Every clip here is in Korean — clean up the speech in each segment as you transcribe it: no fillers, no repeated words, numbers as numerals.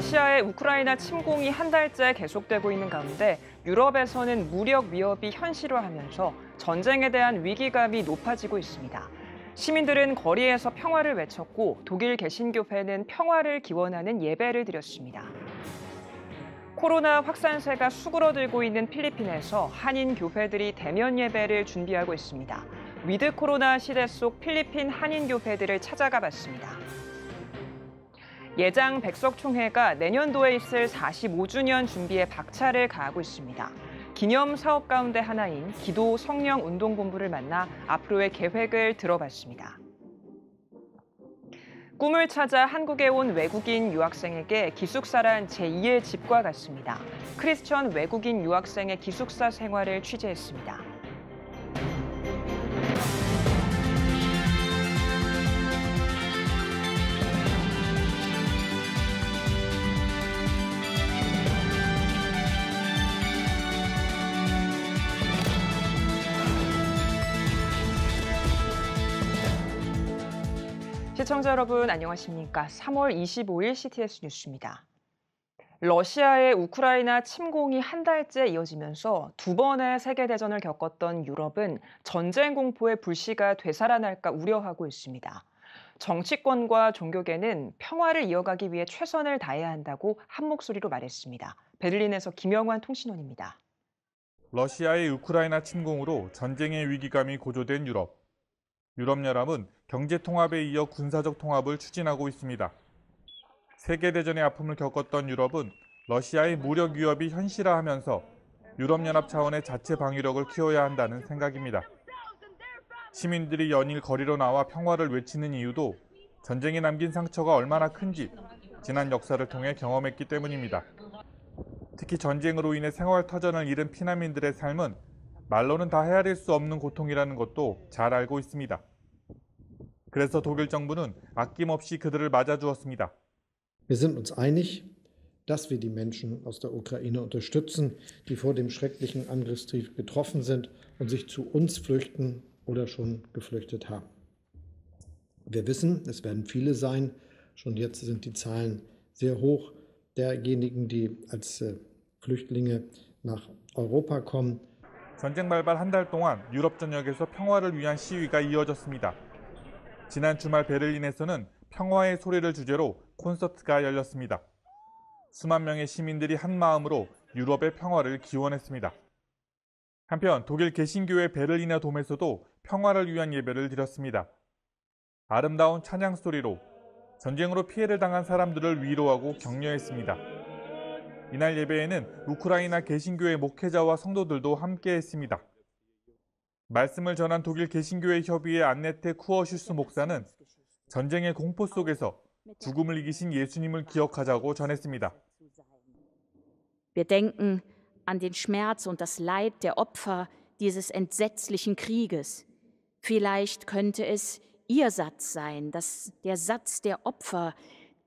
러시아의 우크라이나 침공이 한 달째 계속되고 있는 가운데 유럽에서는 무력 위협이 현실화하면서 전쟁에 대한 위기감이 높아지고 있습니다. 시민들은 거리에서 평화를 외쳤고 독일 개신교회는 평화를 기원하는 예배를 드렸습니다. 코로나 확산세가 수그러들고 있는 필리핀에서 한인 교회들이 대면 예배를 준비하고 있습니다. 위드 코로나 시대 속 필리핀 한인 교회들을 찾아가 봤습니다. 예장 백석총회가 내년도에 있을 45주년 준비에 박차를 가하고 있습니다. 기념 사업 가운데 하나인 기도 성령 운동본부를 만나 앞으로의 계획을 들어봤습니다. 꿈을 찾아 한국에 온 외국인 유학생에게 기숙사란 제2의 집과 같습니다. 크리스천 외국인 유학생의 기숙사 생활을 취재했습니다. 시청자 여러분 안녕하십니까? 3월 25일 CTS 뉴스입니다. 러시아의 우크라이나 침공이 한 달째 이어지면서 두 번의 세계대전을 겪었던 유럽은 전쟁 공포의 불씨가 되살아날까 우려하고 있습니다. 정치권과 종교계는 평화를 이어가기 위해 최선을 다해야 한다고 한 목소리로 말했습니다. 베를린에서 김영환 통신원입니다. 러시아의 우크라이나 침공으로 전쟁의 위기감이 고조된 유럽. 유럽연합은 경제통합에 이어 군사적 통합을 추진하고 있습니다. 세계대전의 아픔을 겪었던 유럽은 러시아의 무력 위협이 현실화하면서 유럽연합 차원의 자체 방위력을 키워야 한다는 생각입니다. 시민들이 연일 거리로 나와 평화를 외치는 이유도 전쟁이 남긴 상처가 얼마나 큰지 지난 역사를 통해 경험했기 때문입니다. 특히 전쟁으로 인해 생활 터전을 잃은 피난민들의 삶은 말로는 다 헤아릴 수 없는 고통이라는 것도 잘 알고 있습니다. 그래서 독일 정부는 아낌없이 그들을 맞아주었습니다. Wir sind uns einig, dass wir die Menschen aus der Ukraine unterstützen, die vor dem schrecklichen Angriffskrieg getroffen sind und sich zu uns flüchten oder schon geflüchtet haben. Wir wissen, es werden viele sein. Schon jetzt sind die Zahlen sehr hoch derjenigen, die als Flüchtlinge nach Europa kommen. 전쟁 발발 한 달 동안 유럽 전역에서 평화를 위한 시위가 이어졌습니다. 지난 주말 베를린에서는 평화의 소리를 주제로 콘서트가 열렸습니다. 수만 명의 시민들이 한 마음으로 유럽의 평화를 기원했습니다. 한편 독일 개신교회 베를리너 돔에서도 평화를 위한 예배를 드렸습니다. 아름다운 찬양 소리로 전쟁으로 피해를 당한 사람들을 위로하고 격려했습니다. 이날 예배에는 우크라이나 개신교회 목회자와 성도들도 함께했습니다. 말씀을 전한 독일 개신교회 협의회 안네테 쿠어슈스 목사는 전쟁의 공포 속에서 죽음을 이기신 예수님을 기억하자고 전했습니다. Wir denken an den Schmerz und das Leid der Opfer dieses entsetzlichen Krieges. Vielleicht könnte es Ihr Satz sein, der Satz der Opfer,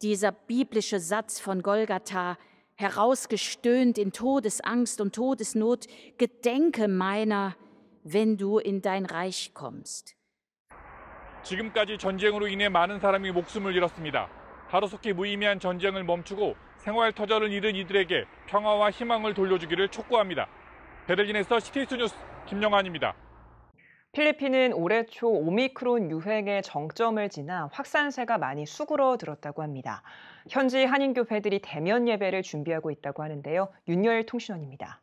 dieser biblische Satz von Golgatha, herausgestöhnt in Todesangst und Todesnot, gedenke meiner, wenn du in dein Reich kommst. 지금까지 전쟁으로 인해 많은 사람이 목숨을 잃었습니다. 하루속히 무의미한 전쟁을 멈추고 생활 터전을 잃은 이들에게 평화와 희망을 돌려주기를 촉구합니다. 베를린에서 CTS 뉴스 김영환입니다. 필리핀은 올해 초 오미크론 유행의 정점을 지나 확산세가 많이 수그러들었다고 합니다. 현지 한인교회들이 대면 예배를 준비하고 있다고 하는데요. 윤열 통신원입니다.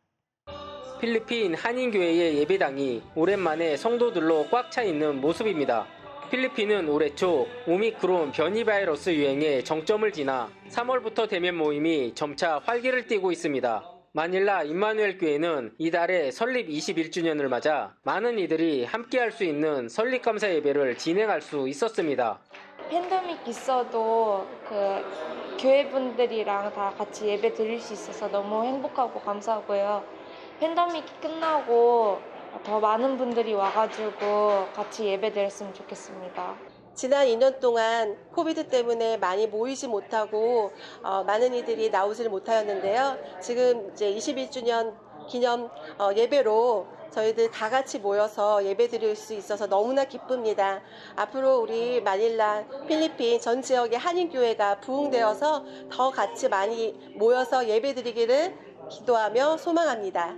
필리핀 한인교회의 예배당이 오랜만에 성도들로 꽉 차 있는 모습입니다. 필리핀은 올해 초 오미크론 변이 바이러스 유행의 정점을 지나 3월부터 대면 모임이 점차 활기를 띠고 있습니다. 마닐라 임마누엘 교회는 이달에 설립 21주년을 맞아 많은 이들이 함께할 수 있는 설립 감사 예배를 진행할 수 있었습니다. 팬데믹 있어도 교회분들이랑 다 같이 예배 드릴 수 있어서 너무 행복하고 감사하고요. 팬데믹이 끝나고 더 많은 분들이 와가지고 같이 예배 드렸으면 좋겠습니다. 지난 2년 동안 코비드 때문에 많이 모이지 못하고 많은 이들이 나오지를 못하였는데요. 지금 이제 21주년 기념 예배로 저희들 다 같이 모여서 예배드릴 수 있어서 너무나 기쁩니다. 앞으로 우리 마닐라, 필리핀 전 지역의 한인교회가 부흥되어서 더 같이 많이 모여서 예배드리기를 기도하며 소망합니다.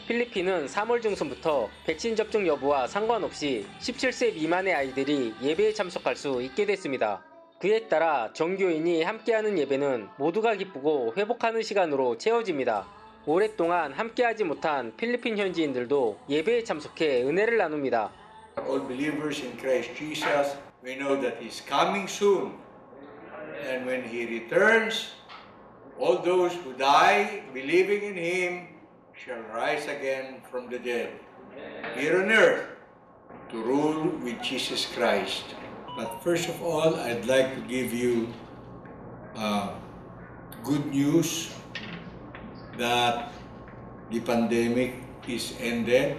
필리핀은 3월 중순부터 백신 접종 여부와 상관없이 17세 미만의 아이들이 예배에 참석할 수 있게 됐습니다. 그에 따라 정교인이 함께하는 예배는 모두가 기쁘고 회복하는 시간으로 채워집니다. 오랫동안 함께하지 못한 필리핀 현지인들도 예배에 참석해 은혜를 나눕니다. All believers in Christ Jesus, we know that He's coming soon. And when He returns, all those who die believing in Him shall rise again from the dead, here on earth, to rule with Jesus Christ. But first of all, I'd like to give you good news that the pandemic is ended.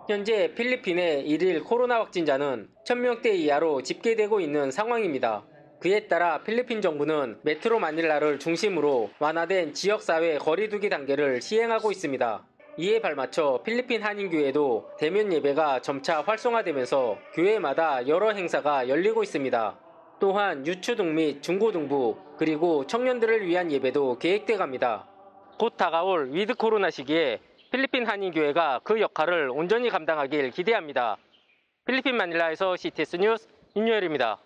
현재 필리핀의 일일 코로나 확진자는 1000명대 이하로 집계되고 있는 상황입니다. 그에 따라 필리핀 정부는 메트로 마닐라를 중심으로 완화된 지역사회 거리두기 단계를 시행하고 있습니다. 이에 발맞춰 필리핀 한인교회도 대면 예배가 점차 활성화되면서 교회마다 여러 행사가 열리고 있습니다. 또한 유초등 및 중고등부 그리고 청년들을 위한 예배도 계획돼 갑니다. 곧 다가올 위드 코로나 시기에 필리핀 한인교회가 그 역할을 온전히 감당하길 기대합니다. 필리핀 마닐라에서 CTS 뉴스 윤여일입니다.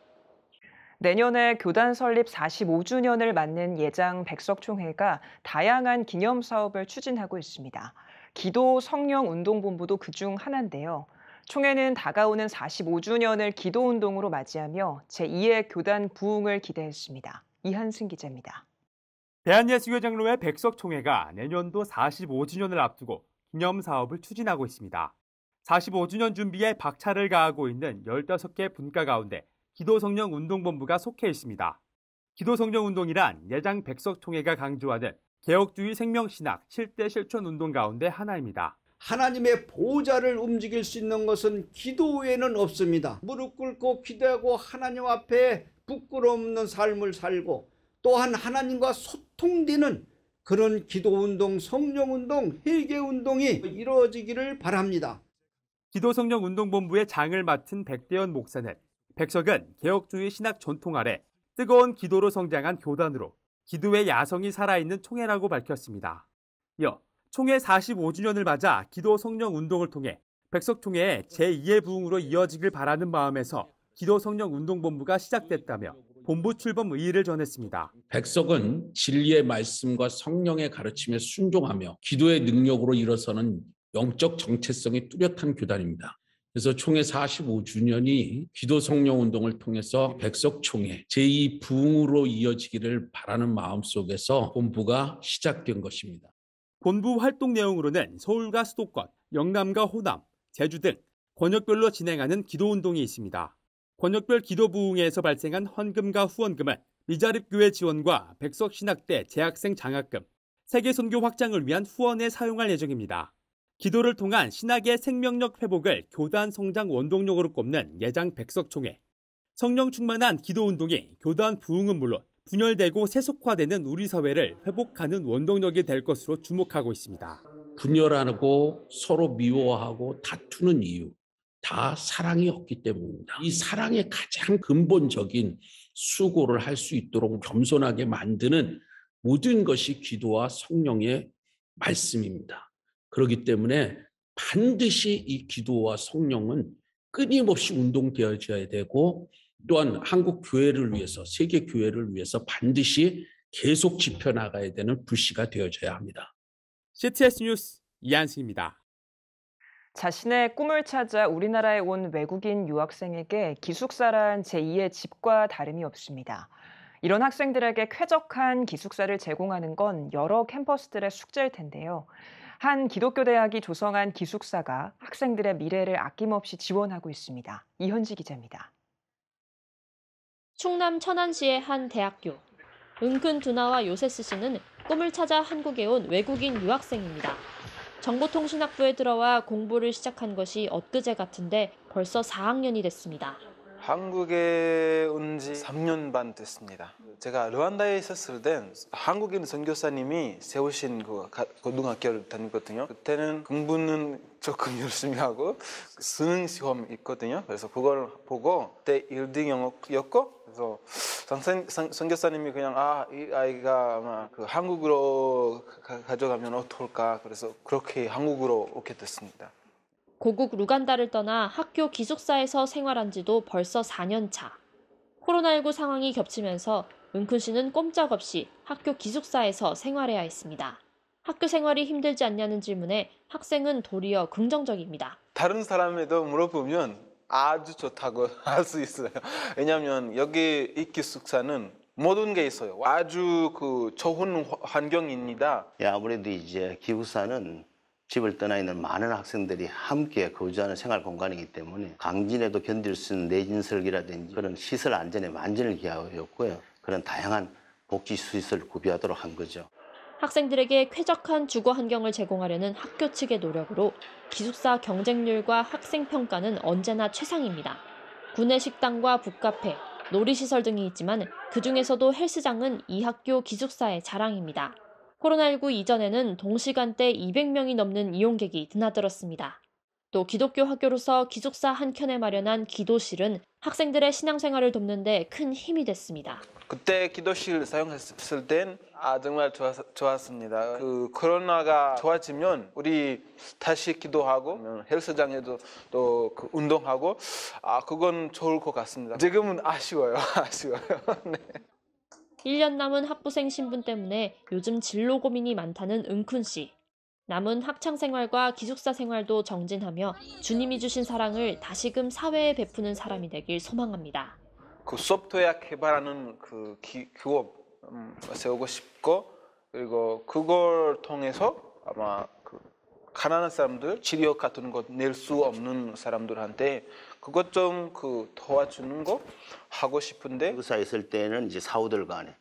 내년에 교단 설립 45주년을 맞는 예장 백석총회가 다양한 기념 사업을 추진하고 있습니다. 기도 성령 운동본부도 그중 하나인데요. 총회는 다가오는 45주년을 기도운동으로 맞이하며 제2의 교단 부흥을 기대했습니다. 이한승 기자입니다. 대한예수교 장로회 백석총회가 내년도 45주년을 앞두고 기념사업을 추진하고 있습니다. 45주년 준비에 박차를 가하고 있는 15개 분과 가운데 기도성령운동본부가 속해 있습니다. 기도성령운동이란 예장 백석총회가 강조하는 개혁주의 생명신학 실대 실천운동 가운데 하나입니다. 하나님의 보좌를 움직일 수 있는 것은 기도 외에는 없습니다. 무릎 꿇고 기도하고 하나님 앞에 부끄러움 없는 삶을 살고 또한 하나님과 소통되는 그런 기도운동, 성령운동, 회개운동이 이루어지기를 바랍니다. 기도성령운동본부의 장을 맡은 백대현 목사는 백석은 개혁주의 신학 전통 아래 뜨거운 기도로 성장한 교단으로 기도의 야성이 살아있는 총회라고 밝혔습니다. 이어 총회 45주년을 맞아 기도성령운동을 통해 백석총회의 제2의 부흥으로 이어지길 바라는 마음에서 기도성령운동본부가 시작됐다며 본부 출범 의의를 전했습니다. 백석은 진리의 말씀과 성령의 가르침에 순종하며 기도의 능력으로 일어서는 영적 정체성이 뚜렷한 교단입니다. 그래서 총회 45주년이 기도성령운동을 통해서 백석총회 제2 부흥으로 이어지기를 바라는 마음속에서 본부가 시작된 것입니다. 본부 활동 내용으로는 서울과 수도권, 영남과 호남, 제주 등 권역별로 진행하는 기도운동이 있습니다. 권역별 기도부흥회에서 발생한 헌금과 후원금은 미자립교회 지원과 백석신학대 재학생 장학금, 세계선교 확장을 위한 후원에 사용할 예정입니다. 기도를 통한 신학의 생명력 회복을 교단 성장 원동력으로 꼽는 예장 백석총회. 성령 충만한 기도운동이 교단 부흥은 물론 분열되고 세속화되는 우리 사회를 회복하는 원동력이 될 것으로 주목하고 있습니다. 분열하고 서로 미워하고 다투는 이유 다 사랑이 없기 때문입니다. 이 사랑의 가장 근본적인 수고를 할 수 있도록 겸손하게 만드는 모든 것이 기도와 성령의 말씀입니다. 그렇기 때문에 반드시 이 기도와 성령은 끊임없이 운동되어져야 되고 또한 한국 교회를 위해서 세계 교회를 위해서 반드시 계속 지펴나가야 되는 불씨가 되어져야 합니다. CTS 뉴스 이한승입니다. 자신의 꿈을 찾아 우리나라에 온 외국인 유학생에게 기숙사란 제2의 집과 다름이 없습니다. 이런 학생들에게 쾌적한 기숙사를 제공하는 건 여러 캠퍼스들의 숙제일 텐데요. 한 기독교 대학이 조성한 기숙사가 학생들의 미래를 아낌없이 지원하고 있습니다. 이현지 기자입니다. 충남 천안시의 한 대학교. 은근 두나와 요세스 씨는 꿈을 찾아 한국에 온 외국인 유학생입니다. 정보통신학부에 들어와 공부를 시작한 것이 엊그제 같은데 벌써 4학년이 됐습니다. 한국에 온 지 3년 반 됐습니다. 제가 르완다에 있었을 땐 한국인 선교사님이 세우신 그 고등학교를 다녔거든요. 그때는 공부는 조금 열심히 하고 수능 시험 있거든요. 그래서 그걸 보고 그때 1등이었고 그래서 선교사님이 그냥 이 아이가 아마 그 한국으로 가져가면 어떨까 그래서 그렇게 한국으로 오게 됐습니다. 고국 루간다를 떠나 학교 기숙사에서 생활한 지도 벌써 4년 차. 코로나19 상황이 겹치면서 은쿤 씨는 꼼짝없이 학교 기숙사에서 생활해야 했습니다. 학교 생활이 힘들지 않냐는 질문에 학생은 도리어 긍정적입니다. 다른 사람에도 물어보면 아주 좋다고 할 수 있어요. 왜냐하면 여기 이 기숙사는 모든 게 있어요. 아주 좋은 환경입니다. 아무래도 이제 기숙사는 집을 떠나 있는 많은 학생들이 함께 거주하는 생활 공간이기 때문에 강진에도 견딜 수 있는 내진설계라든지 그런 시설 안전에 만전을 기하였고요. 그런 다양한 복지 시설을 구비하도록 한 거죠. 학생들에게 쾌적한 주거 환경을 제공하려는 학교 측의 노력으로 기숙사 경쟁률과 학생 평가는 언제나 최상입니다. 구내 식당과 북카페, 놀이시설 등이 있지만 그중에서도 헬스장은 이 학교 기숙사의 자랑입니다. 코로나19 이전에는 동시간대 200명이 넘는 이용객이 드나들었습니다. 또 기독교 학교로서 기숙사 한켠에 마련한 기도실은 학생들의 신앙생활을 돕는 데 큰 힘이 됐습니다. 그때 기도실 사용했을 땐 정말 좋았습니다. 코로나가 좋아지면 우리 다시 기도하고 헬스장에도 또 운동하고 그건 좋을 것 같습니다. 지금은 아쉬워요. 네. 1년 남은 학부생 신분 때문에 요즘 진로 고민이 많다는 은쿤 씨. 남은 학창 생활과 기숙사 생활도 정진하며 주님이 주신 사랑을 다시금 사회에 베푸는 사람이 되길 소망합니다. 소프트웨어 개발하는 기업 세우고 싶고 그리고 그걸 통해서 아마 가난한 사람들 치료 같은 거 낼 수 없는 사람들한테 그것 좀 도와주는 거 하고 싶은데 기숙사에 있을 때는 이제 사우들 간에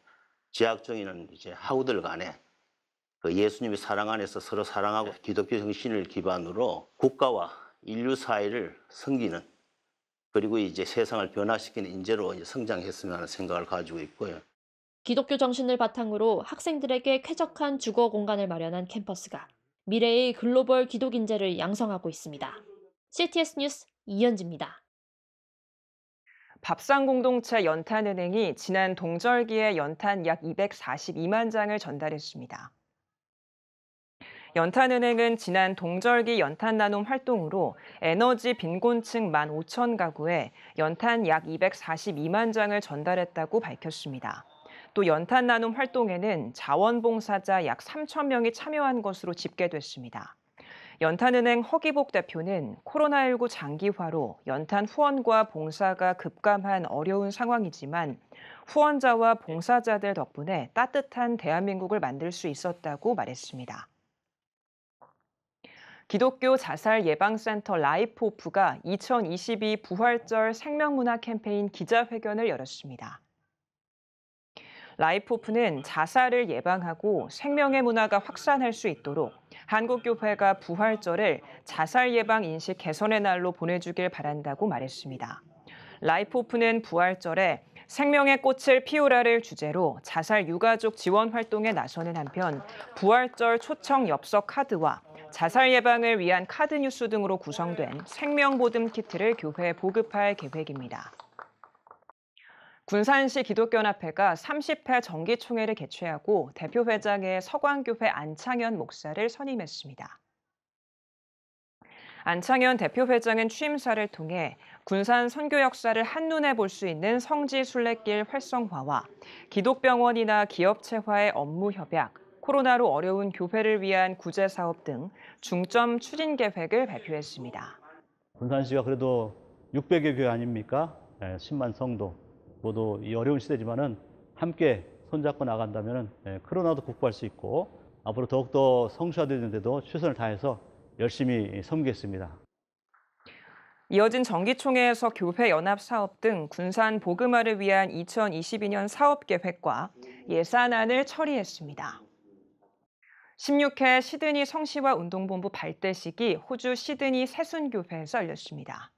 재학중에는 이제 하우들 간에 예수님의 사랑 안에서 서로 사랑하고 기독교 정신을 기반으로 국가와 인류 사회를 섬기는 그리고 이제 세상을 변화시키는 인재로 이제 성장했으면 하는 생각을 가지고 있고요. 기독교 정신을 바탕으로 학생들에게 쾌적한 주거 공간을 마련한 캠퍼스가 미래의 글로벌 기독 인재를 양성하고 있습니다. CTS 뉴스 이현지입니다. 밥상공동체 연탄은행이 지난 동절기에 연탄 약 242만 장을 전달했습니다. 연탄은행은 지난 동절기 연탄 나눔 활동으로 에너지 빈곤층 15,000가구에 연탄 약 242만 장을 전달했다고 밝혔습니다. 또 연탄 나눔 활동에는 자원봉사자 약 3,000명이 참여한 것으로 집계됐습니다. 연탄은행 허기복 대표는 코로나19 장기화로 연탄 후원과 봉사가 급감한 어려운 상황이지만 후원자와 봉사자들 덕분에 따뜻한 대한민국을 만들 수 있었다고 말했습니다. 기독교 자살 예방센터 라이프호프가 2022 부활절 생명문화 캠페인 기자회견을 열었습니다. 라이프호프는 자살을 예방하고 생명의 문화가 확산할 수 있도록 한국교회가 부활절을 자살 예방 인식 개선의 날로 보내주길 바란다고 말했습니다. 라이프호프는 부활절에 생명의 꽃을 피우라를 주제로 자살 유가족 지원 활동에 나서는 한편 부활절 초청 엽서 카드와 자살 예방을 위한 카드 뉴스 등으로 구성된 생명보듬 키트를 교회에 보급할 계획입니다. 군산시 기독교연합회가 30회 정기총회를 개최하고 대표회장에 서광교회 안창현 목사를 선임했습니다. 안창현 대표회장은 취임사를 통해 군산 선교 역사를 한눈에 볼 수 있는 성지 순례길 활성화와 기독병원이나 기업체와의 업무 협약, 코로나로 어려운 교회를 위한 구제 사업 등 중점 추진 계획을 발표했습니다. 군산시가 그래도 600여 교회 아닙니까? 10만 성도. 모두 이 어려운 시대지만은 함께 손잡고 나간다면 코로나도 극복할 수 있고 앞으로 더욱더 성취화되는 데도 최선을 다해서 열심히 섬기겠습니다. 이어진 정기총회에서 교회 연합 사업 등 군산 복음화를 위한 2022년 사업 계획과 예산안을 처리했습니다. 16회 시드니 성시화 운동본부 발대식이 호주 시드니 새순교회에서 열렸습니다.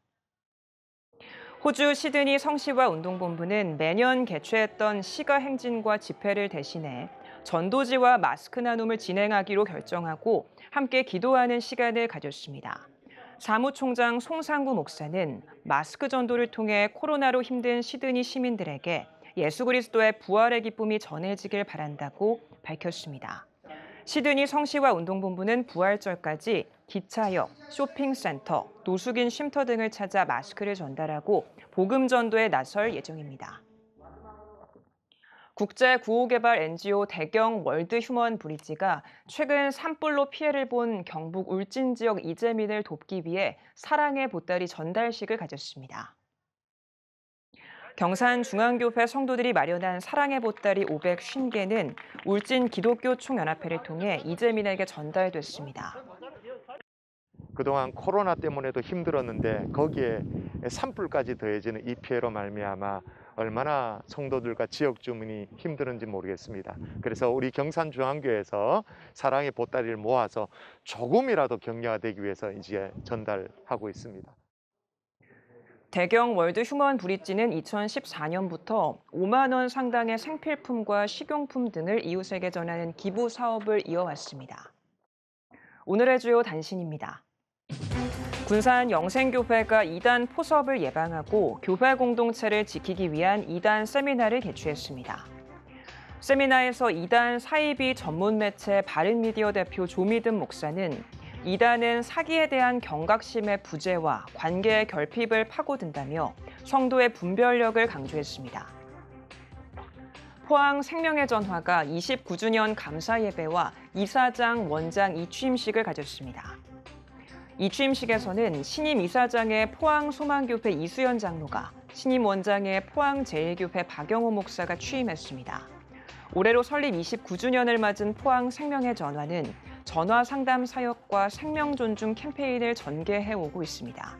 호주 시드니 성시와 운동본부는 매년 개최했던 시가 행진과 집회를 대신해 전도지와 마스크 나눔을 진행하기로 결정하고 함께 기도하는 시간을 가졌습니다. 사무총장 송상구 목사는 마스크 전도를 통해 코로나로 힘든 시드니 시민들에게 예수 그리스도의 부활의 기쁨이 전해지길 바란다고 밝혔습니다. 시드니 성시와 운동본부는 부활절까지 기차역, 쇼핑센터, 노숙인 쉼터 등을 찾아 마스크를 전달하고 복음 전도에 나설 예정입니다. 국제 구호개발 NGO 대경 월드 휴먼 브리지가 최근 산불로 피해를 본 경북 울진 지역 이재민을 돕기 위해 사랑의 보따리 전달식을 가졌습니다. 경산중앙교회 성도들이 마련한 사랑의 보따리 550개는 울진 기독교 총연합회를 통해 이재민에게 전달됐습니다. 그동안 코로나 때문에도 힘들었는데 거기에 산불까지 더해지는 이 피해로 말미암아 얼마나 성도들과 지역 주민이 힘들은지 모르겠습니다. 그래서 우리 경산중앙교회에서 사랑의 보따리를 모아서 조금이라도 격려가 되기 위해서 이제 전달하고 있습니다. 대경 월드 휴먼 브릿지는 2014년부터 5만 원 상당의 생필품과 식용품 등을 이웃에게 전하는 기부 사업을 이어왔습니다. 오늘의 주요 단신입니다. 군산 영생교회가 이단 포섭을 예방하고 교회 공동체를 지키기 위한 이단 세미나를 개최했습니다. 세미나에서 이단 사이비 전문 매체 바른미디어 대표 조미든 목사는 이단은 사기에 대한 경각심의 부재와 관계의 결핍을 파고든다며 성도의 분별력을 강조했습니다. 포항 생명의 전화가 29주년 감사 예배와 이사장, 원장 이취임식을 가졌습니다. 이취임식에서는 신임 이사장의 포항 소망교회 이수연 장로가, 신임 원장의 포항 제일교회 박영호 목사가 취임했습니다. 올해로 설립 29주년을 맞은 포항 생명의 전화는 전화 상담 사역과 생명 존중 캠페인을 전개해오고 있습니다.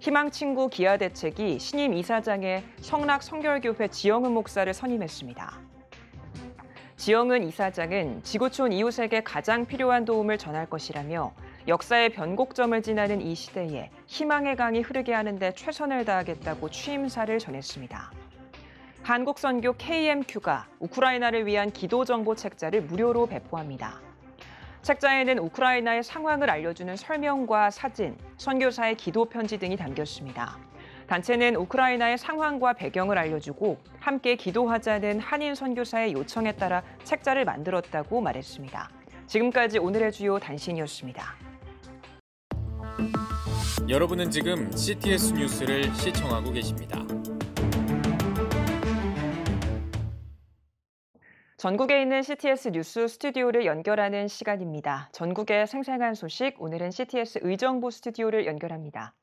희망친구 기아대책이 신임 이사장의 성락 성결교회 지영은 목사를 선임했습니다. 지영은 이사장은 지구촌 이웃에게 가장 필요한 도움을 전할 것이라며 역사의 변곡점을 지나는 이 시대에 희망의 강이 흐르게 하는 데 최선을 다하겠다고 취임사를 전했습니다. 한국선교 KMQ가 우크라이나를 위한 기도정보 책자를 무료로 배포합니다. 책자에는 우크라이나의 상황을 알려주는 설명과 사진, 선교사의 기도 편지 등이 담겼습니다. 단체는 우크라이나의 상황과 배경을 알려주고 함께 기도하자는 한인 선교사의 요청에 따라 책자를 만들었다고 말했습니다. 지금까지 오늘의 주요 단신이었습니다. 여러분은 지금 CTS 뉴스를 시청하고 계십니다. 전국에 있는 CTS 뉴스 스튜디오를 연결하는 시간입니다. 전국의 생생한 소식, 오늘은 CTS 의정부 스튜디오를 연결합니다.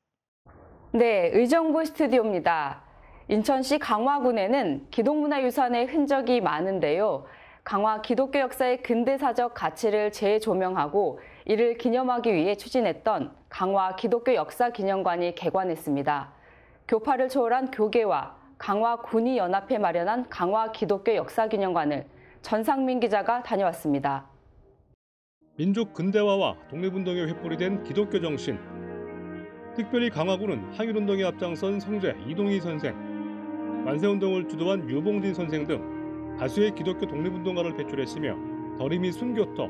네, 의정부 스튜디오입니다. 인천시 강화군에는 기독문화유산의 흔적이 많은데요. 강화 기독교 역사의 근대사적 가치를 재조명하고 이를 기념하기 위해 추진했던 강화 기독교 역사기념관이 개관했습니다. 교파를 초월한 교계와 강화 군의연합회 마련한 강화 기독교 역사기념관을 전상민 기자가 다녀왔습니다. 민족 근대화와 독립운동에 횃불이 된 기독교 정신. 특별히 강화군은 항일운동에 앞장선 성제 이동희 선생, 만세운동을 주도한 유봉진 선생 등 다수의 기독교 독립운동가를 배출했으며 더림이 순교터,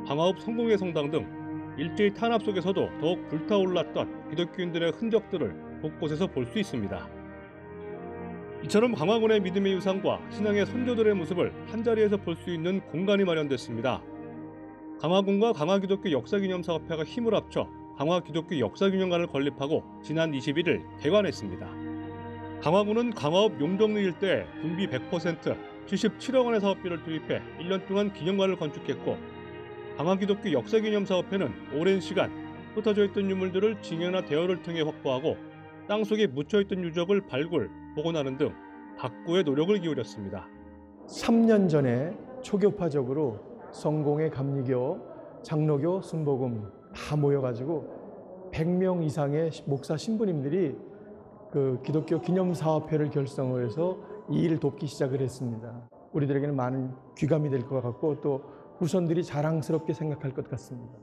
방화읍 성공회 성당 등 일제의 탄압 속에서도 더욱 불타올랐던 기독교인들의 흔적들을 곳곳에서 볼 수 있습니다. 이처럼 강화군의 믿음의 유산과 신앙의 선조들의 모습을 한자리에서 볼 수 있는 공간이 마련됐습니다. 강화군과 강화기독교 역사기념사업회가 힘을 합쳐 강화기독교 역사기념관을 건립하고 지난 21일 개관했습니다. 강화군은 강화읍 용정리 일대에 군비 100%, 77억 원의 사업비를 투입해 1년 동안 기념관을 건축했고 강화기독교 역사기념사업회는 오랜 시간 흩어져 있던 유물들을 징여나 대여를 통해 확보하고 땅속에 묻혀있던 유적을 발굴, 복원하는 등 각고의 노력을 기울였습니다. 3년 전에 초교파적으로 성공회 감리교, 장로교, 순복음 다 모여가지고 100명 이상의 목사 신부님들이 그 기독교 기념사업회를 결성을 해서 이 일을 돕기 시작을 했습니다. 우리들에게는 많은 귀감이 될 것 같고 또 후손들이 자랑스럽게 생각할 것 같습니다.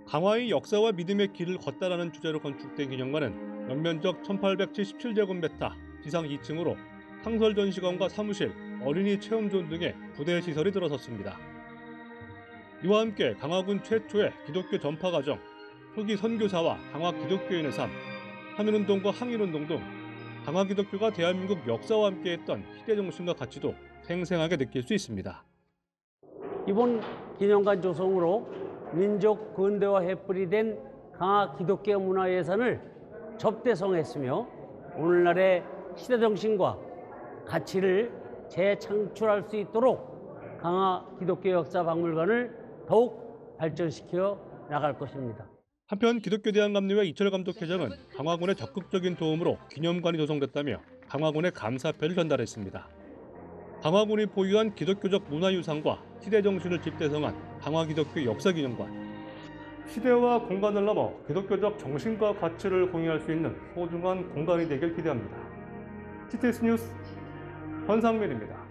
강화의 역사와 믿음의 길을 걷다라는 주제로 건축된 기념관은 연면적 1877제곱미터, 지상 2층으로 상설 전시관과 사무실, 어린이 체험존 등의 부대 시설이 들어섰습니다. 이와 함께 강화군 최초의 기독교 전파 과정, 초기 선교사와 강화 기독교인의 삶, 한일운동과 항일운동 등 강화 기독교가 대한민국 역사와 함께했던 시대 정신과 가치도 생생하게 느낄 수 있습니다. 이번 기념관 조성으로 민족 근대화 해뿔이 된 강화 기독교 문화예산을 접대성했으며 오늘날의 시대 정신과 가치를 재창출할 수 있도록 강화 기독교 역사 박물관을 더욱 발전시켜 나갈 것입니다. 한편 기독교대한감리회 이철 감독회장은 강화군의 적극적인 도움으로 기념관이 조성됐다며 강화군의 감사패를 전달했습니다. 강화군이 보유한 기독교적 문화유산과 시대정신을 집대성한 강화기독교 역사기념관. 시대와 공간을 넘어 기독교적 정신과 가치를 공유할 수 있는 소중한 공간이 되길 기대합니다. CTS 뉴스 전상민입니다.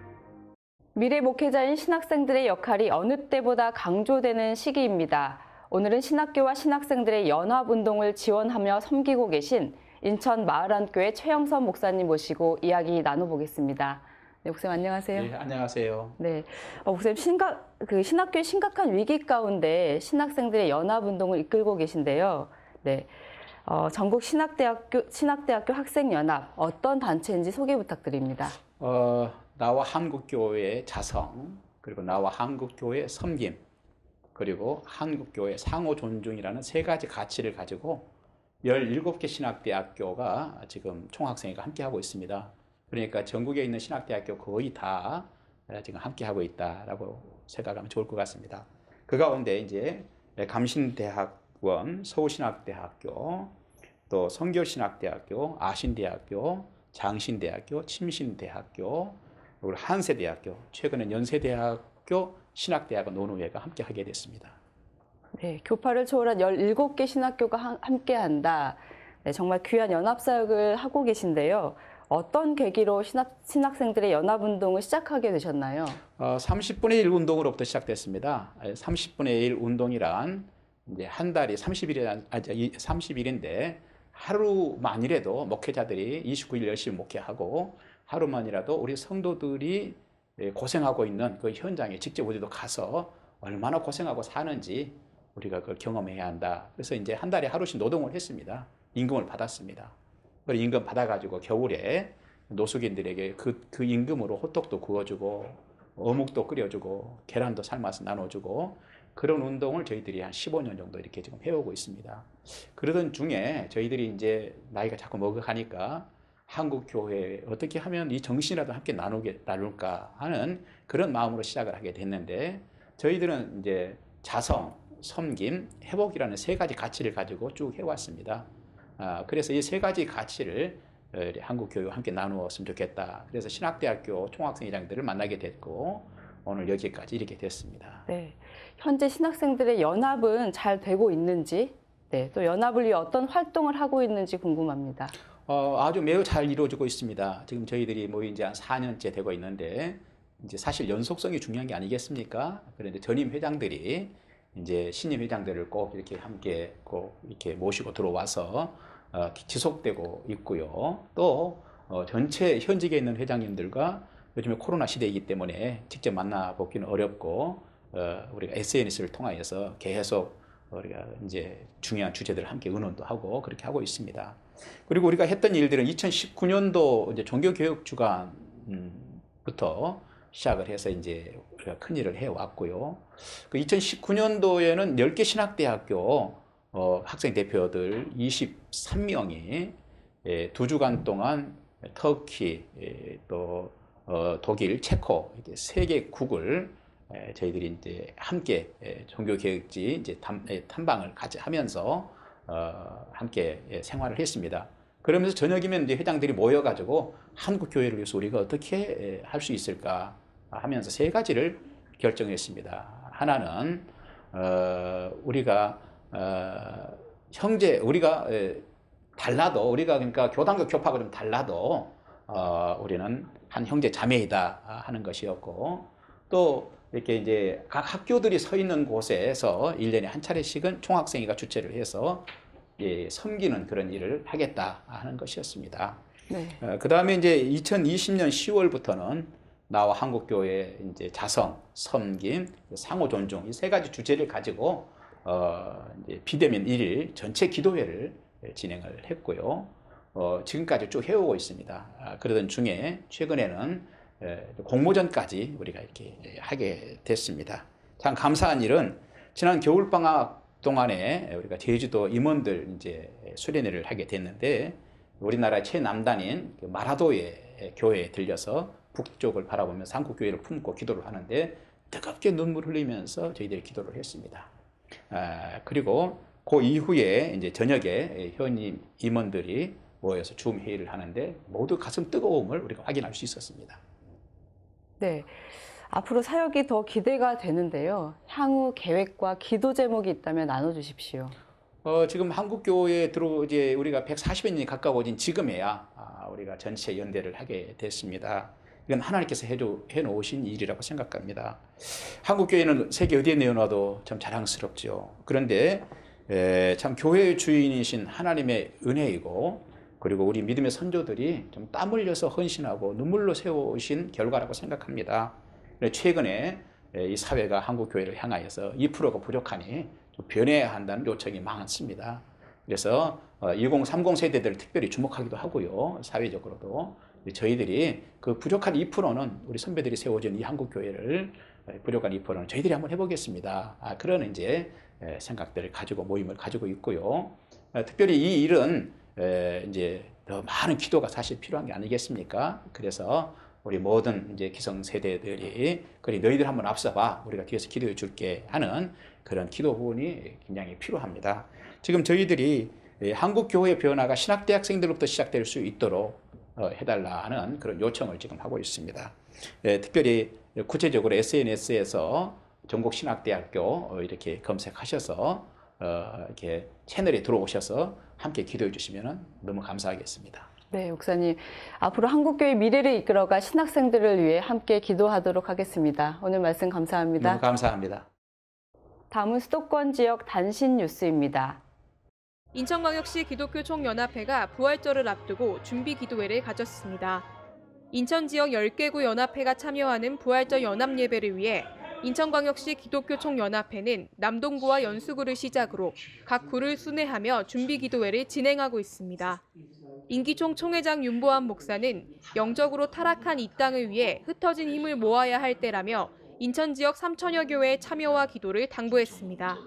미래 목회자인 신학생들의 역할이 어느 때보다 강조되는 시기입니다. 오늘은 신학교와 신학생들의 연합운동을 지원하며 섬기고 계신 인천 마을안교회 최영선 목사님 모시고 이야기 나눠보겠습니다. 네, 목사님 안녕하세요. 네, 안녕하세요. 네, 목사님 신학교의 심각한 위기 가운데 신학생들의 연합운동을 이끌고 계신데요. 네, 전국 신학대학교 학생연합 어떤 단체인지 소개 부탁드립니다. 나와 한국교회 자성, 그리고 나와 한국교회 섬김, 그리고 한국교회 상호 존중이라는 세 가지 가치를 가지고 17개 신학대학교가 지금 총학생회가 함께하고 있습니다. 그러니까 전국에 있는 신학대학교 거의 다 지금 함께하고 있다라고 생각하면 좋을 것 같습니다. 그 가운데 이제 감신대학원, 서울신학대학교, 또 성결신학대학교, 아신대학교, 장신대학교, 침신대학교, 그리고 한세대학교, 최근에 연세대학교 신학대학원 논의회가 함께하게 됐습니다. 네, 교파를 초월한 17개 신학교가 함께한다. 네, 정말 귀한 연합사역을 하고 계신데요. 어떤 계기로 신학생들의 연합운동을 시작하게 되셨나요? 30분의 1 운동으로부터 시작됐습니다. 30분의 1 운동이란 이제 한 달이 30일인데 하루만이라도 목회자들이 29일 열심히 목회하고 하루만이라도 우리 성도들이 고생하고 있는 그 현장에 직접 우리도 가서 얼마나 고생하고 사는지 우리가 그걸 경험해야 한다. 그래서 이제 한 달에 하루씩 노동을 했습니다. 임금을 받았습니다. 그 임금 받아가지고 겨울에 노숙인들에게 그 임금으로 호떡도 구워주고 어묵도 끓여주고 계란도 삶아서 나눠주고 그런 운동을 저희들이 한 15년 정도 이렇게 지금 해오고 있습니다. 그러던 중에 저희들이 이제 나이가 자꾸 먹어가니까 한국교회 어떻게 하면 이 정신이라도 함께 나눌까 하는 그런 마음으로 시작을 하게 됐는데 저희들은 이제 자성, 섬김, 회복이라는 세 가지 가치를 가지고 쭉 해왔습니다. 그래서 이 세 가지 가치를 한국교회와 함께 나누었으면 좋겠다. 그래서 신학대학교 총학생회장들을 만나게 됐고 오늘 여기까지 이렇게 됐습니다. 네, 현재 신학생들의 연합은 잘 되고 있는지, 네, 또 연합을 위해 어떤 활동을 하고 있는지 궁금합니다. 아주 매우 잘 이루어지고 있습니다. 지금 저희들이 모인 지 한 4년째 되고 있는데 이제 사실 연속성이 중요한 게 아니겠습니까? 그런데 전임 회장들이 이제 신임 회장들을 꼭 이렇게 함께 꼭 이렇게 모시고 들어와서 지속되고 있고요. 또 전체 현직에 있는 회장님들과 요즘에 코로나 시대이기 때문에 직접 만나보기는 어렵고 우리가 SNS를 통하여서 계속 우리가 이제 중요한 주제들을 함께 의논도 하고 그렇게 하고 있습니다. 그리고 우리가 했던 일들은 2019년도 이제 종교교육 주간부터 시작을 해서 이제 우리가 큰 일을 해왔고요. 그 2019년도에는 10개 신학대학교 학생 대표들 23명이 2주간 동안 터키, 또 독일, 체코 이렇게 3개국을 저희들이 이제 함께 종교개혁지 이제 탐방을 같이 하면서 함께 생활을 했습니다. 그러면서 저녁이면 이제 회장들이 모여가지고 한국 교회를 위해서 우리가 어떻게 할 수 있을까 하면서 세 가지를 결정했습니다. 하나는 우리가 우리가 달라도 우리가 그러니까 교단과 교파가 좀 달라도 우리는 한 형제 자매이다 하는 것이었고 또 이렇게 이제 각 학교들이 서 있는 곳에서 1년에 한 차례씩은 총학생회가 주최를 해서 섬기는 그런 일을 하겠다 하는 것이었습니다. 네. 그 다음에 이제 2020년 10월부터는 나와 한국교회 이제 자성, 섬김, 상호 존중 이 세 가지 주제를 가지고 이제 비대면 1일 전체 기도회를 진행을 했고요. 지금까지 쭉 해오고 있습니다. 그러던 중에 최근에는 공모전까지 우리가 이렇게 하게 됐습니다. 참 감사한 일은 지난 겨울방학 동안에 우리가 제주도 임원들 이제 수련회를 하게 됐는데 우리나라 최남단인 마라도의 교회에 들려서 북쪽을 바라보면서 한국교회를 품고 기도를 하는데 뜨겁게 눈물 흘리면서 저희들이 기도를 했습니다. 그리고 그 이후에 이제 저녁에 현임 임원들이 모여서 줌 회의를 하는데 모두 가슴 뜨거움을 우리가 확인할 수 있었습니다. 네. 앞으로 사역이 더 기대가 되는데요. 향후 계획과 기도 제목이 있다면 나눠주십시오. 지금 한국교회에 이제 우리가 140여 년이 가까워진 지금에야 우리가 전체 연대를 하게 됐습니다. 이건 하나님께서 해놓으신 일이라고 생각합니다. 한국교회는 세계 어디에 내어놔도 참 자랑스럽죠. 그런데 참 교회의 주인이신 하나님의 은혜이고 그리고 우리 믿음의 선조들이 좀 땀 흘려서 헌신하고 눈물로 세우신 결과라고 생각합니다. 최근에 이 사회가 한국교회를 향하여서 2%가 부족하니 좀 변해야 한다는 요청이 많습니다. 그래서 2030 세대들을 특별히 주목하기도 하고요. 사회적으로도 저희들이 그 부족한 2%는 우리 선배들이 세워준 이 한국교회를 부족한 2%는 저희들이 한번 해보겠습니다. 그런 이제 생각들을 가지고 모임을 가지고 있고요. 특별히 이 일은 이제 더 많은 기도가 사실 필요한 게 아니겠습니까? 그래서 우리 모든 이제 기성 세대들이 그래 너희들 한번 앞서봐 우리가 뒤에서 기도해 줄게 하는 그런 기도 부분이 굉장히 필요합니다. 지금 저희들이 한국 교회의 변화가 신학대학생들로부터 시작될 수 있도록 해달라 하는 그런 요청을 지금 하고 있습니다. 특별히 구체적으로 SNS에서 전국신학대학교 이렇게 검색하셔서 이렇게 채널에 들어오셔서 함께 기도해 주시면 너무 감사하겠습니다. 네, 목사님. 앞으로 한국교회 미래를 이끌어가 신학생들을 위해 함께 기도하도록 하겠습니다. 오늘 말씀 감사합니다. 너무 감사합니다. 다음은 수도권 지역 단신 뉴스입니다. 인천광역시 기독교 총연합회가 부활절을 앞두고 준비 기도회를 가졌습니다. 인천 지역 10개구 연합회가 참여하는 부활절 연합 예배를 위해 인천광역시 기독교 총연합회는 남동구와 연수구를 시작으로 각 구를 순회하며 준비 기도회를 진행하고 있습니다. 임기총 총회장 윤보한 목사는 영적으로 타락한 이 땅을 위해 흩어진 힘을 모아야 할 때라며 인천 지역 3천여 교회의 참여와 기도를 당부했습니다.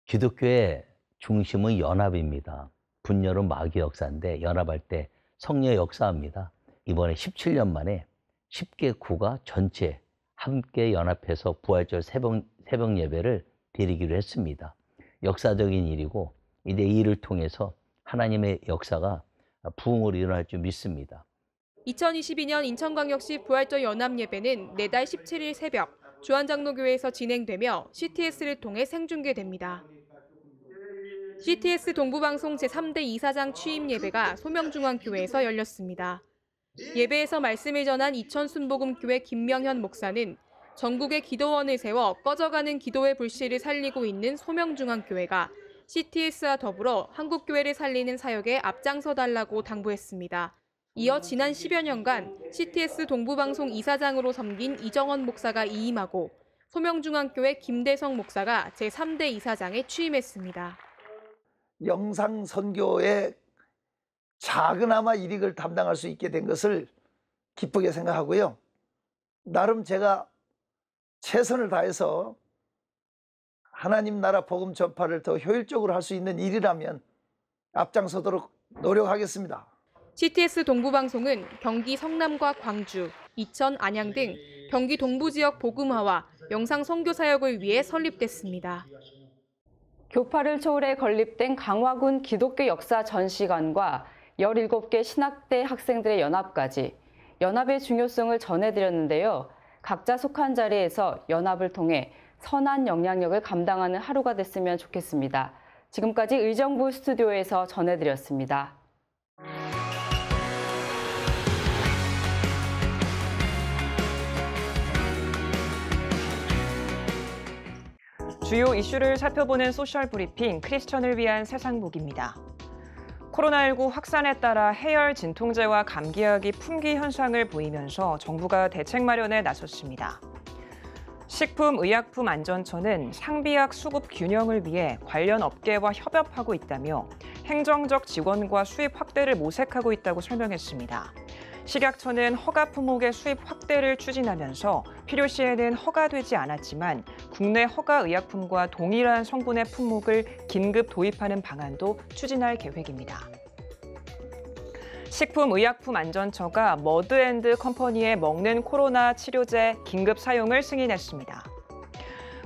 기독교의 중심은 연합입니다. 분열은 마귀 역사인데 연합할 때 성령의 역사입니다. 이번에 17년 만에 10개 구가 전체 함께 연합해서 부활절 새벽 예배를 드리기로 했습니다. 역사적인 일이고 이제 이 일을 통해서 하나님의 역사가 부흥으로 일어날 줄 믿습니다. 2022년 인천광역시 부활절 연합예배는 내달 17일 새벽 주한장로교회에서 진행되며 CTS를 통해 생중계됩니다. CTS 동부방송 제3대 이사장 취임 예배가 소명중앙교회에서 열렸습니다. 예배에서 말씀을 전한 이천순복음교회 김명현 목사는 전국의 기도원을 세워 꺼져가는 기도의 불씨를 살리고 있는 소명중앙교회가 CTS와 더불어 한국교회를 살리는 사역에 앞장서달라고 당부했습니다. 이어 지난 10여 년간 CTS 동부방송 이사장으로 섬긴 이정원 목사가 이임하고 소명중앙교회 김대성 목사가 제3대 이사장에 취임했습니다. 영상 선교에 작은아마 일익을 담당할 수 있게 된 것을 기쁘게 생각하고요. 나름 제가 최선을 다해서 하나님 나라 복음 전파를 더 효율적으로 할 수 있는 일이라면 앞장서도록 노력하겠습니다. CTS 동부방송은 경기 성남과 광주, 이천, 안양 등 경기 동부 지역 복음화와 영상 선교 사역을 위해 설립됐습니다. 교파를 초월해 건립된 강화군 기독교 역사 전시관과 17개 신학대 학생들의 연합까지 연합의 중요성을 전해드렸는데요. 각자 속한 자리에서 연합을 통해 선한 영향력을 감당하는 하루가 됐으면 좋겠습니다. 지금까지 의정부 스튜디오에서 전해드렸습니다. 주요 이슈를 살펴보는 소셜 브리핑 크리스천을 위한 세상복입니다. 코로나19 확산에 따라 해열 진통제와 감기약이 품귀 현상을 보이면서 정부가 대책 마련에 나섰습니다. 식품의약품안전처는 상비약 수급 균형을 위해 관련 업계와 협업하고 있다며 행정적 지원과 수입 확대를 모색하고 있다고 설명했습니다. 식약처는 허가 품목의 수입 확대를 추진하면서 필요시에는 허가되지 않았지만 국내 허가 의약품과 동일한 성분의 품목을 긴급 도입하는 방안도 추진할 계획입니다. 식품의약품안전처가 머드앤드컴퍼니의 먹는 코로나 치료제 긴급 사용을 승인했습니다.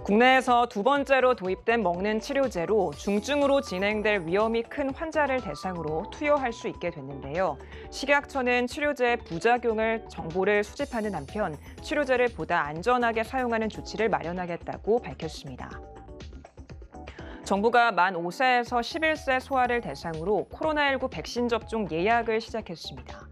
국내에서 두 번째로 도입된 먹는 치료제로 중증으로 진행될 위험이 큰 환자를 대상으로 투여할 수 있게 됐는데요. 식약처는 치료제의 부작용을 정보를 수집하는 한편 치료제를 보다 안전하게 사용하는 조치를 마련하겠다고 밝혔습니다. 정부가 만 5세에서 11세 소아를 대상으로 코로나19 백신 접종 예약을 시작했습니다.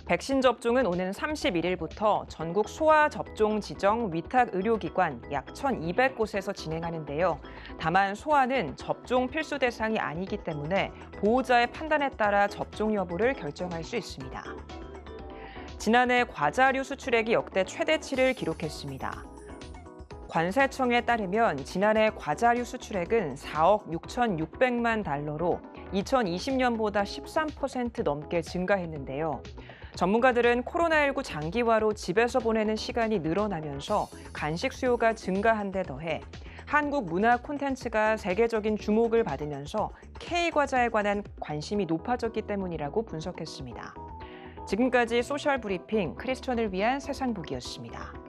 백신 접종은 오는 31일부터 전국 소아 접종 지정 위탁 의료기관 약 1,200곳에서 진행하는데요. 다만 소아는 접종 필수 대상이 아니기 때문에 보호자의 판단에 따라 접종 여부를 결정할 수 있습니다. 지난해 과자류 수출액이 역대 최대치를 기록했습니다. 관세청에 따르면 지난해 과자류 수출액은 4억 6,600만 달러로 2020년보다 13% 넘게 증가했는데요. 전문가들은 코로나19 장기화로 집에서 보내는 시간이 늘어나면서 간식 수요가 증가한 데 더해 한국 문화 콘텐츠가 세계적인 주목을 받으면서 K과자에 관한 관심이 높아졌기 때문이라고 분석했습니다. 지금까지 소셜 브리핑 크리스천을 위한 세상복이었습니다.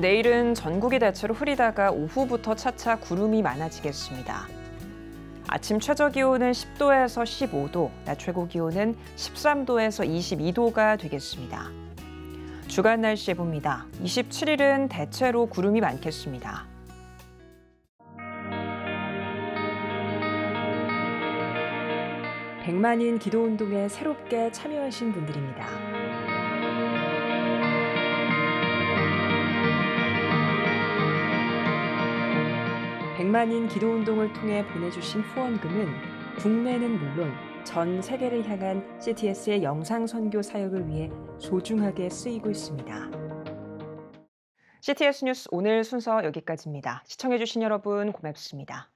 내일은 전국이 대체로 흐리다가 오후부터 차차 구름이 많아지겠습니다. 아침 최저기온은 10도에서 15도, 낮 최고기온은 13도에서 22도가 되겠습니다. 주간 날씨 봅니다. 27일은 대체로 구름이 많겠습니다. 백만인 기도운동에 새롭게 참여하신 분들입니다. 백만인 기도운동을 통해 보내주신 후원금은 국내는 물론 전 세계를 향한 CTS의 영상 선교 사역을 위해 소중하게 쓰이고 있습니다. CTS 뉴스 오늘 순서 여기까지입니다. 시청해주신 여러분 고맙습니다.